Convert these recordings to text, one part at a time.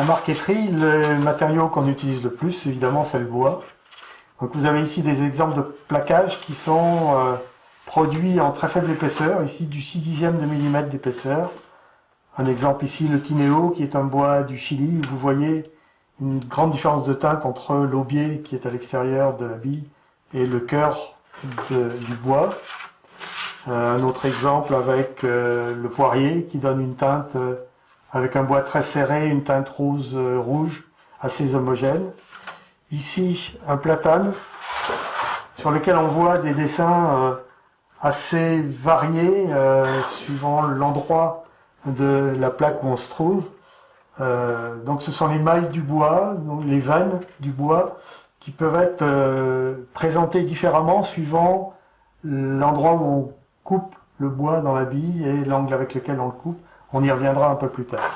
En marqueterie, le matériau qu'on utilise le plus, évidemment, c'est le bois. Donc vous avez ici des exemples de plaquages qui sont produits en très faible épaisseur, ici du 6/10 de millimètre d'épaisseur. Un exemple ici, le Tineo, qui est un bois du Chili. Vous voyez une grande différence de teinte entre l'aubier qui est à l'extérieur de la bille et le cœur du bois. Un autre exemple avec le poirier qui donne une teinte avec un bois très serré, une teinte rose-rouge assez homogène. Ici, un platane sur lequel on voit des dessins assez variés suivant l'endroit de la plaque où on se trouve. Donc ce sont les mailles du bois, donc les veines du bois qui peuvent être présentées différemment suivant l'endroit où on coupe le bois dans la bille et l'angle avec lequel on le coupe. On y reviendra un peu plus tard.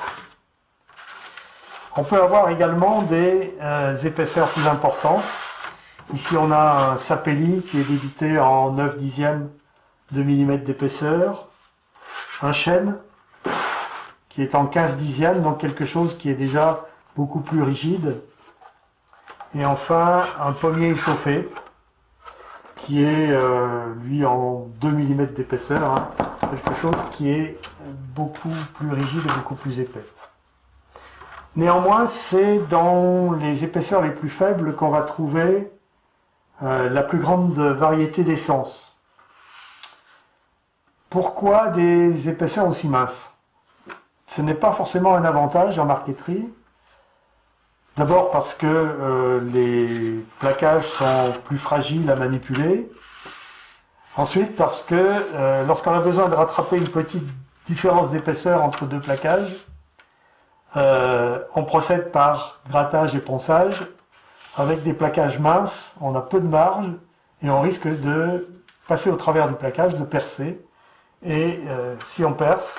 On peut avoir également des épaisseurs plus importantes. Ici on a un sapelli qui est débité en 9/10 de millimètre d'épaisseur, un chêne qui est en 15/10, donc quelque chose qui est déjà beaucoup plus rigide, et enfin un pommier échauffé qui est lui en 2 mm d'épaisseur, hein, quelque chose qui est beaucoup plus rigide et beaucoup plus épais. Néanmoins, c'est dans les épaisseurs les plus faibles qu'on va trouver la plus grande variété d'essence. Pourquoi des épaisseurs aussi minces? Ce n'est pas forcément un avantage en marqueterie. D'abord parce que les plaquages sont plus fragiles à manipuler. Ensuite parce que lorsqu'on a besoin de rattraper une petite différence d'épaisseur entre deux plaquages, on procède par grattage et ponçage. Avec des plaquages minces, on a peu de marge et on risque de passer au travers du plaquage, de percer. Et si on perce,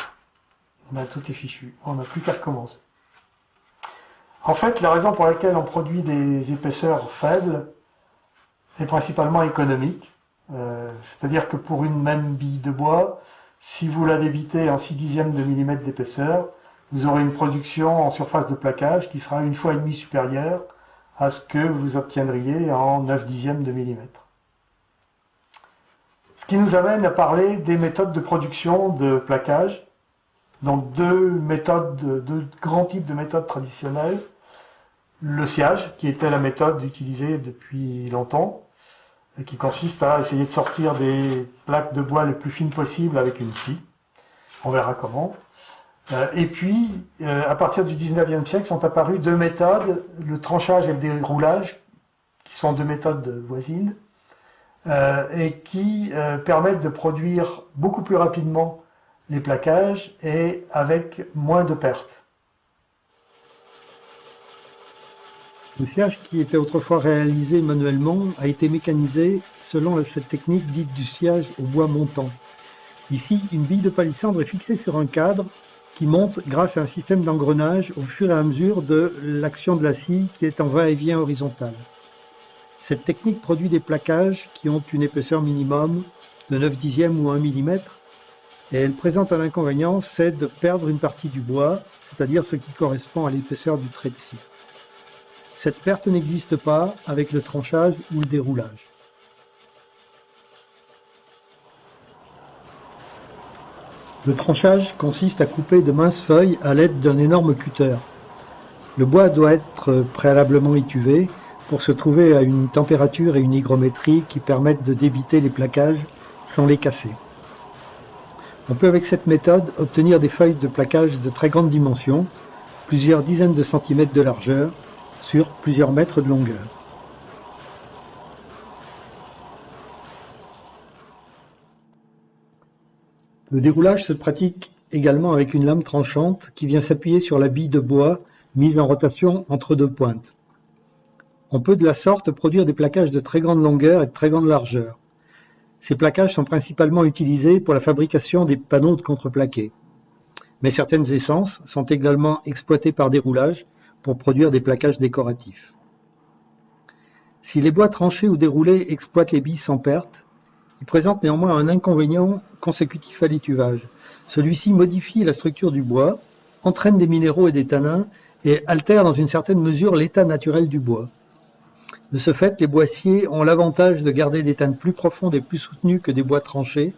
ben, tout est fichu, on n'a plus qu'à recommencer. En fait, la raison pour laquelle on produit des épaisseurs faibles est principalement économique. C'est-à-dire que pour une même bille de bois, si vous la débitez en 6/10 de millimètre d'épaisseur, vous aurez une production en surface de plaquage qui sera 1,5 fois supérieure à ce que vous obtiendriez en 9/10 de millimètre. Ce qui nous amène à parler des méthodes de production de plaquage. Donc deux grands types de méthodes traditionnelles. Le sciage, qui était la méthode utilisée depuis longtemps, et qui consiste à essayer de sortir des plaques de bois les plus fines possibles avec une scie. On verra comment. Et puis, à partir du 19e siècle, sont apparues deux méthodes, le tranchage et le déroulage, qui sont deux méthodes voisines, et qui permettent de produire beaucoup plus rapidement les plaquages et avec moins de pertes. Le sciage, qui était autrefois réalisé manuellement, a été mécanisé selon cette technique dite du sciage au bois montant. Ici, une bille de palissandre est fixée sur un cadre qui monte grâce à un système d'engrenage au fur et à mesure de l'action de la scie qui est en va-et-vient horizontal. Cette technique produit des plaquages qui ont une épaisseur minimum de 9/10 ou 1 mm, et elle présente un inconvénient, c'est de perdre une partie du bois, c'est-à-dire ce qui correspond à l'épaisseur du trait de scie. Cette perte n'existe pas avec le tranchage ou le déroulage. Le tranchage consiste à couper de minces feuilles à l'aide d'un énorme cutter. Le bois doit être préalablement étuvé pour se trouver à une température et une hygrométrie qui permettent de débiter les plaquages sans les casser. On peut avec cette méthode obtenir des feuilles de plaquage de très grande dimension, plusieurs dizaines de centimètres de largeur, sur plusieurs mètres de longueur. Le déroulage se pratique également avec une lame tranchante qui vient s'appuyer sur la bille de bois mise en rotation entre deux pointes. On peut de la sorte produire des plaquages de très grande longueur et de très grande largeur. Ces plaquages sont principalement utilisés pour la fabrication des panneaux de contreplaqué. Mais certaines essences sont également exploitées par déroulage pour produire des plaquages décoratifs. Si les bois tranchés ou déroulés exploitent les billes sans perte, ils présentent néanmoins un inconvénient consécutif à l'étuvage. Celui-ci modifie la structure du bois, entraîne des minéraux et des tanins et altèrent dans une certaine mesure l'état naturel du bois. De ce fait, les boissiers ont l'avantage de garder des teintes plus profondes et plus soutenues que des bois tranchés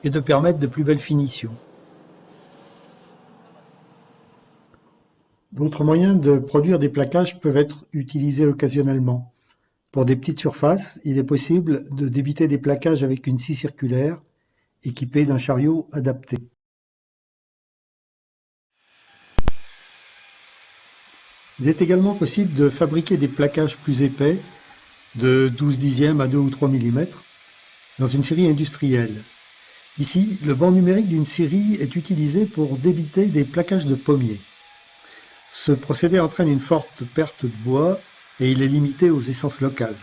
et de permettre de plus belles finitions. D'autres moyens de produire des plaquages peuvent être utilisés occasionnellement. Pour des petites surfaces, il est possible de débiter des plaquages avec une scie circulaire équipée d'un chariot adapté. Il est également possible de fabriquer des plaquages plus épais, de 12 dixièmes à 2 ou 3 mm, dans une scierie industrielle. Ici, le banc numérique d'une scierie est utilisé pour débiter des plaquages de pommiers. Ce procédé entraîne une forte perte de bois et il est limité aux essences locales.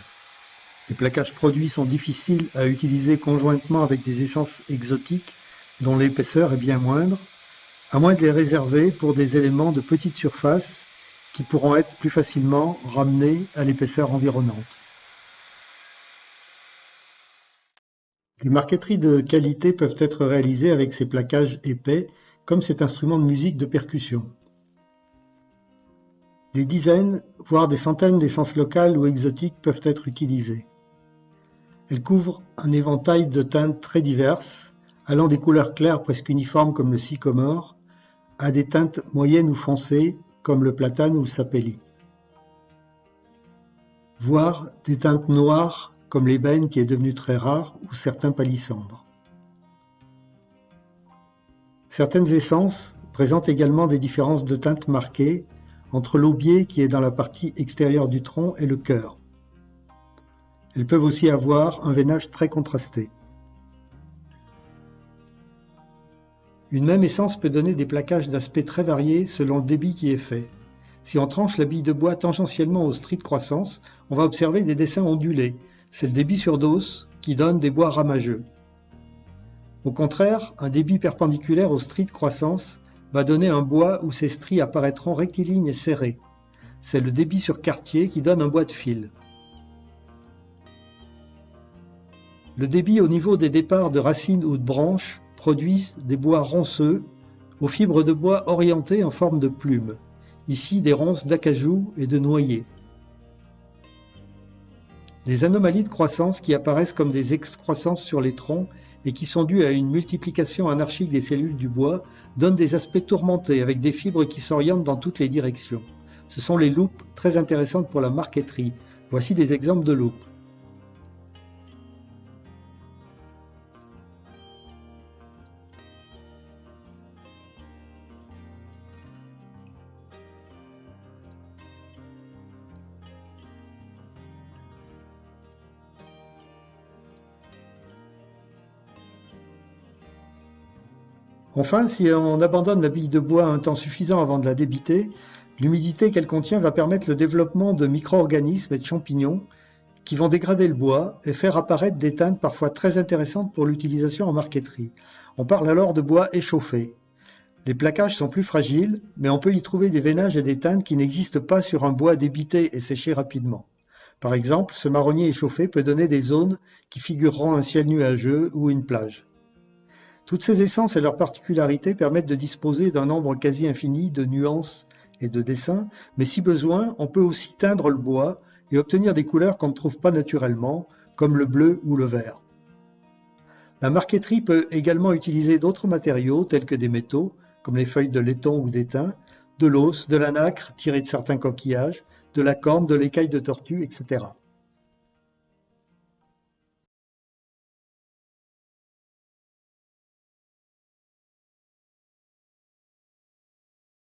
Les plaquages produits sont difficiles à utiliser conjointement avec des essences exotiques dont l'épaisseur est bien moindre, à moins de les réserver pour des éléments de petite surface qui pourront être plus facilement ramenés à l'épaisseur environnante. Les marqueteries de qualité peuvent être réalisées avec ces plaquages épais, comme cet instrument de musique de percussion. Des dizaines, voire des centaines d'essences locales ou exotiques peuvent être utilisées. Elles couvrent un éventail de teintes très diverses, allant des couleurs claires presque uniformes comme le sycomore, à des teintes moyennes ou foncées comme le platane ou le sapelli. Voire des teintes noires comme l'ébène qui est devenu très rare ou certains palissandres. Certaines essences présentent également des différences de teintes marquées entre l'aubier qui est dans la partie extérieure du tronc et le cœur. Elles peuvent aussi avoir un veinage très contrasté. Une même essence peut donner des plaquages d'aspect très variés selon le débit qui est fait. Si on tranche la bille de bois tangentiellement au strie de croissance, on va observer des dessins ondulés. C'est le débit sur dos qui donne des bois ramageux. Au contraire, un débit perpendiculaire au strie de croissance va donner un bois où ces stries apparaîtront rectilignes et serrés. C'est le débit sur quartier qui donne un bois de fil. Le débit au niveau des départs de racines ou de branches produisent des bois ronceux, aux fibres de bois orientées en forme de plume, ici des ronces d'acajou et de noyer. Des anomalies de croissance qui apparaissent comme des excroissances sur les troncs et qui sont dues à une multiplication anarchique des cellules du bois donnent des aspects tourmentés avec des fibres qui s'orientent dans toutes les directions. Ce sont les loupes très intéressantes pour la marqueterie. Voici des exemples de loupes. Enfin, si on abandonne la bille de bois un temps suffisant avant de la débiter, l'humidité qu'elle contient va permettre le développement de micro-organismes et de champignons qui vont dégrader le bois et faire apparaître des teintes parfois très intéressantes pour l'utilisation en marqueterie. On parle alors de bois échauffé. Les plaquages sont plus fragiles, mais on peut y trouver des veinages et des teintes qui n'existent pas sur un bois débité et séché rapidement. Par exemple, ce marronnier échauffé peut donner des zones qui figureront un ciel nuageux ou une plage. Toutes ces essences et leurs particularités permettent de disposer d'un nombre quasi infini de nuances et de dessins, mais si besoin, on peut aussi teindre le bois et obtenir des couleurs qu'on ne trouve pas naturellement, comme le bleu ou le vert. La marqueterie peut également utiliser d'autres matériaux tels que des métaux, comme les feuilles de laiton ou d'étain, de l'os, de la nacre tirée de certains coquillages, de la corne, de l'écaille de tortue, etc.